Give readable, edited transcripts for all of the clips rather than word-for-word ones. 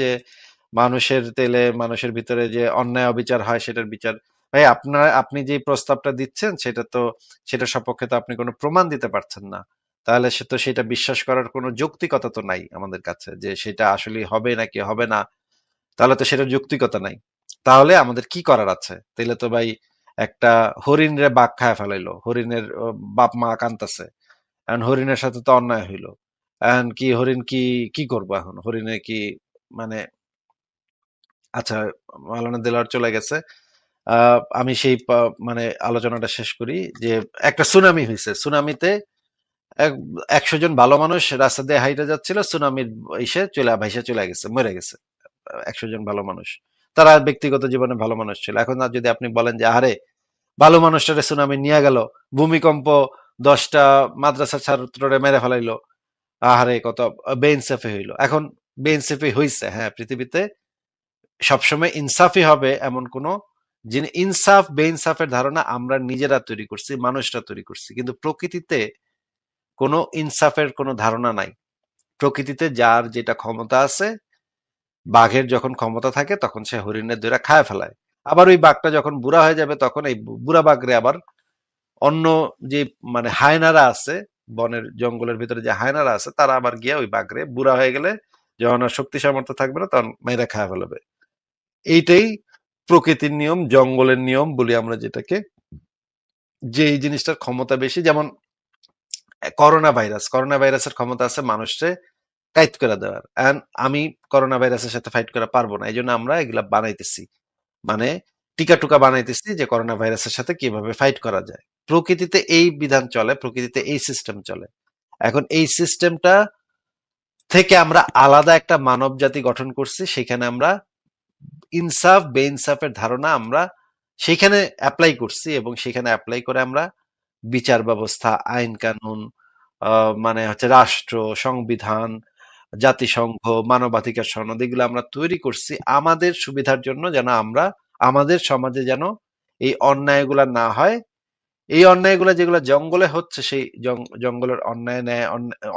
যে মানুষের তেলে মানুষের ভিতরে যে অন্যায় অবিচার হয় সেটার বিচার। ভাই আপনি যে প্রস্তাবটা দিচ্ছেন সেটা সপক্ষে তো আপনি কোনো প্রমাণ দিতে পারছেন না। তাহলে সে তো সেটা বিশ্বাস করার কোনো যৌক্তিকতা তো নাই আমাদের কাছে, যে সেটা আসলে হবে নাকি হবে না। তাহলে তো সেটার যৌক্তিকতা নাই। তাহলে আমাদের কি করার আছে? তাহলে তো ভাই একটা হরিণ রে বাঘ খায় ফেলাইলো, হরিণের বাপ মা কানতাছে, এখন হরিণের সাথে তো অন্যায় হইলো। এখন কি হরিণ কি কি করবো? এখন হরিণে কি মানে, আচ্ছা, মাওলানা দেলোয়ার চলে গেছে। আমি সেই মানে আলোচনাটা শেষ করি যে একটা সুনামি হয়েছে, সুনামিতে 100 জন ভালো মানুষ রাস্তা দিয়ে হাইটে যাচ্ছিল, সুনামির এসে ভাইসা চলে গেছে, মরে গেছে। 100 জন ভালো মানুষ, তারা ব্যক্তিগত জীবনে ভালো মানুষ ছিল। এখন আর যদি আপনি বলেন যে আরে ভালো মানুষটারে সুনামি নিয়ে গেল, ভূমিকম্প 10টা মাদ্রাসার ছাত্ররে মেরে ফেলাইলো, আহারে কত বেইনসাফি হইলো। এখন বেইনসাফি হইছে, হ্যাঁ, পৃথিবীতে সবসময় ইনসাফই হবে এমন কোন যিনি ইনসাফ বেইনসাফের ধারণা আমরা নিজেরা তৈরি করছি, মানুষরা তৈরি করছি, কিন্তু প্রকৃতিতে কোনো ইনসাফের কোনো ধারণা নাই। প্রকৃতিতে যার যেটা ক্ষমতা আছে, বাঘের যখন ক্ষমতা থাকে তখন সে হরিণের দইরা খায় ফেলায়। আবার ওই বাঘটা যখন বুড়া হয়ে যাবে তখন এই বুড়া বাঘরে আবার অন্য যে মানে হায়নারা আছে, বনের জঙ্গলের ভিতরে যে হায়নারা আছে তারা আবার গিয়ে ওই বাঘরে বুড়া হয়ে গেলে যখন আর শক্তি সামর্থ্য থাকবে না তখন মেয়েরা খায় ফেলবে। এইটাই প্রকৃতির নিয়ম, জঙ্গলের নিয়ম বলি আমরা যেটাকে, যে এই জিনিসটার ক্ষমতা বেশি। যেমন করোনা ভাইরাসের ক্ষমতা আছে মানুষকে কাইত করে দেওয়ার। এন্ড আমি করোনা ভাইরাসের সাথে ফাইট করা পারবো না, এই জন্য আমরা এগুলা বানাইতেছি, মানে টিকা টুকা বানাইতেছি যে করোনা ভাইরাসের সাথে কিভাবে ফাইট করা যায়। প্রকৃতিতে এই বিধান চলে, প্রকৃতিতে এই সিস্টেম চলে। এখন এই সিস্টেমটা থেকে আমরা আলাদা একটা মানব জাতি গঠন করছি, সেখানে আমরা ইনসাফ বেইনসাফের ধারণা আমরা সেখানে অ্যাপ্লাই করছি, এবং সেখানে অ্যাপ্লাই করে আমরা বিচার ব্যবস্থা, আইন কানুন, মানে হচ্ছে রাষ্ট্র, সংবিধান, জাতিসংঘ, মানবাধিকার সনদ, এগুলো আমরা তৈরি করছি আমাদের সুবিধার জন্য, যেন আমরা আমাদের সমাজে যেন এই অন্যায়গুলা না হয়। এই অন্যায়গুলা যেগুলো জঙ্গলে হচ্ছে, সেই জঙ্গলের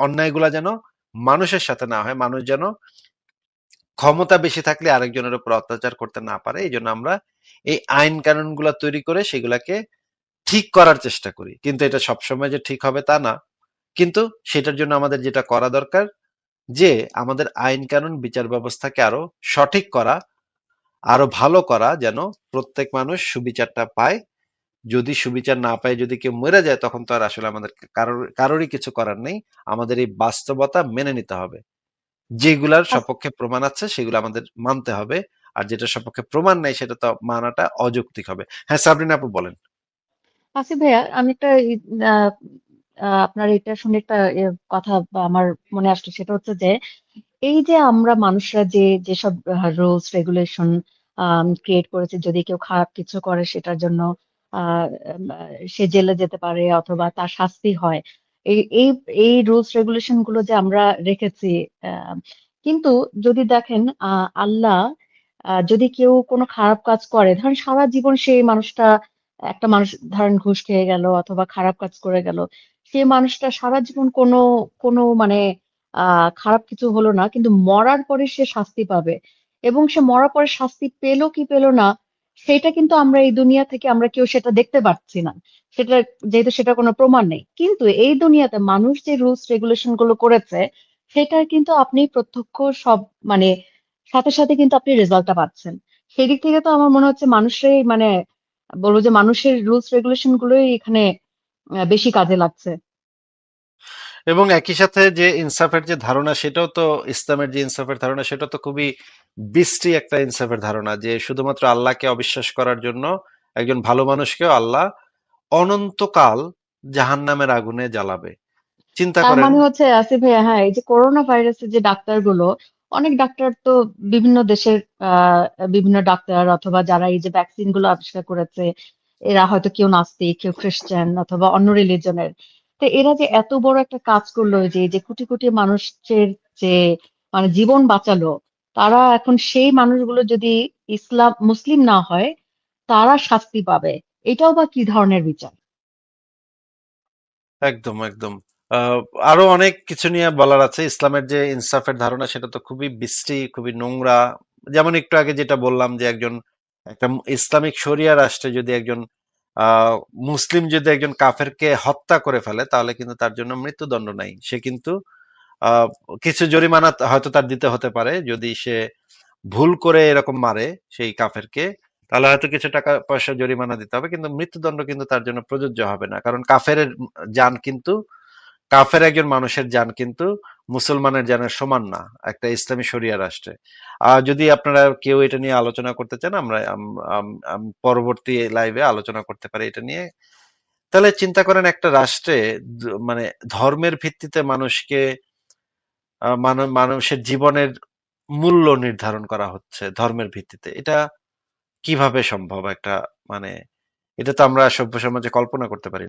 অন্যায়গুলা যেন মানুষের সাথে না হয়, মানুষ যেন ক্ষমতা বেশি থাকলে আরেকজনের উপর অত্যাচার করতে না পারে। এই জন্য আমরা এই আইন কানুন গুলা তৈরি করে সেগুলাকে ঠিক করার চেষ্টা করি, কিন্তু এটা সবসময় যে ঠিক হবে তা না। কিন্তু সেটার জন্য আমাদের যেটা করা দরকার, যে আমাদের আইন কানুন বিচার ব্যবস্থাকে আরো সঠিক করা, আরো ভালো করা, যেন প্রত্যেক মানুষ সুবিচারটা পায়। যদি সুবিচার না পায়, যদি কেউ মরে যায়, তখন তো আর আসলে আমাদের কারোরই কিছু করার নেই। আমাদের এই বাস্তবতা মেনে নিতে হবে, যেগুলার সপক্ষে প্রমাণ আছে সেগুলো আমাদের মানতে হবে, আর যেটা সপক্ষে প্রমাণ নাই সেটা তো মানাটা অযৌক্তিক হবে। হ্যাঁ, সাবরিনা আপু বলেন। আসিফ ভাইয়া, আমি একটা আহ, আপনার এটা শুনে একটা কথা বা আমার মনে আসলো, সেটা হচ্ছে যে এই যে আমরা মানুষরা যে যেসব রুলস রেগুলেশন ক্রিয়েট করেছে, যদি কেউ খারাপ কিছু করে সেটার জন্য আহ, উম, সে জেলে যেতে পারে অথবা তার শাস্তি হয়। এই এই এই রুলস রেগুলেশন গুলো যে আমরা রেখেছি, আহ, কিন্তু যদি দেখেন আল্লাহ, যদি কেউ কোনো খারাপ কাজ করে, ধরেন সারা জীবন সেই মানুষটা, একটা মানুষ ধরেন ঘুষ খেয়ে গেল অথবা খারাপ কাজ করে গেল, সেই মানুষটা সারা জীবন কোনো কোনো মানে খারাপ কিছু হলো না, কিন্তু মরার পরে সে শাস্তি পাবে। এবং সে মরার পরে শাস্তি পেলো কি পেলো না, সেটা কিন্তু আমরা এই দুনিয়া থেকে আমরা কেউ সেটা দেখতে পাচ্ছি না। সেটা, যেহেতু সেটা কোনো প্রমাণ নেই, কিন্তু এই দুনিয়াতে মানুষ যে রুলস রেগুলেশন গুলো করেছে, সেটার কিন্তু আপনি প্রত্যক্ষ সব মানে সাথে সাথে কিন্তু আপনি রেজাল্টটা পাচ্ছেন। সেদিক থেকে তো আমার মনে হচ্ছে মানুষের মানে বলবো যে মানুষের রুলস রেগুলেশন গুলোই এখানে বেশি কাজে লাগছে। এবং একই সাথে যে ইনসাফের যে ধারণা, সেটাও তো ইসলামের যে ইনসাফের ধারণা সেটা তো খুবই বিশ্রী একটা ইনসাফের ধারণা, যে শুধুমাত্র আল্লাহকে অবিশ্বাস করার জন্য একজন ভালো মানুষকেও আল্লাহ অনন্তকাল জাহান্নামের আগুনে জ্বালাবে। চিন্তা তার করেন। মানে হচ্ছে আসিফ ভাইয়া, হ্যাঁ, এই যে করোনা ভাইরাসের যে ডাক্তারগুলো, অনেক ডাক্তার তো বিভিন্ন দেশের আহ বিভিন্ন ডাক্তার অথবা যারা এই যে ভ্যাকসিন গুলো আবিষ্কার করেছে, এরা হয়তো কেউ নাস্তিক, কেউ খ্রিস্টান অথবা অন্য রিলিজনের। তো এরা যে এত বড় একটা কাজ করলো, যে যে কোটি কোটি মানুষের যে মানে জীবন বাঁচালো, তারা এখন সেই মানুষগুলো যদি মুসলিম না হয়, তারা শাস্তি পাবে। এটাও বা কি ধরনের বিচার? একদম একদম। আহ, আরো অনেক কিছু নিয়ে বলার আছে। ইসলামের যে ইনসাফের ধারণা সেটা তো খুবই বিশ্রী, খুবই নোংরা। যেমন একটু আগে যেটা বললাম যে একজন একটা ইসলামিক শরিয়া রাষ্ট্রে যদি একজন আহ মুসলিম যদি একজন কাফেরকে হত্যা করে ফেলে তাহলে কিন্তু তার জন্য মৃত্যুদণ্ড নাই। সে কিন্তু আহ কিছু জরিমানা হয়তো তার দিতে হতে পারে যদি সে ভুল করে এরকম মারে সেই কাফেরকে, তাহলে হয়তো কিছু টাকা পয়সা জরিমানা দিতে হবে, কিন্তু মৃত্যুদণ্ড কিন্তু তার জন্য প্রযোজ্য হবে না। কারণ কাফের জান কিন্তু, কাফের একজন মানুষের জান কিন্তু মুসলমানের জানের সমান না একটা ইসলামী শরিয়া রাষ্ট্রে। যদি আপনারা কেউ এটা নিয়ে আলোচনা করতে চান, আমরা পরবর্তী লাইভে আলোচনা করতে পারি এটা নিয়ে। তাহলে চিন্তা করেন একটা রাষ্ট্রে মানে ধর্মের ভিত্তিতে মানুষকে মানুষের জীবনের মূল্য নির্ধারণ করা হচ্ছে ধর্মের ভিত্তিতে। এটা কিভাবে সম্ভব? একটা মানে এটা তো আমরা সভ্য সমাজে কল্পনা করতে পারি না।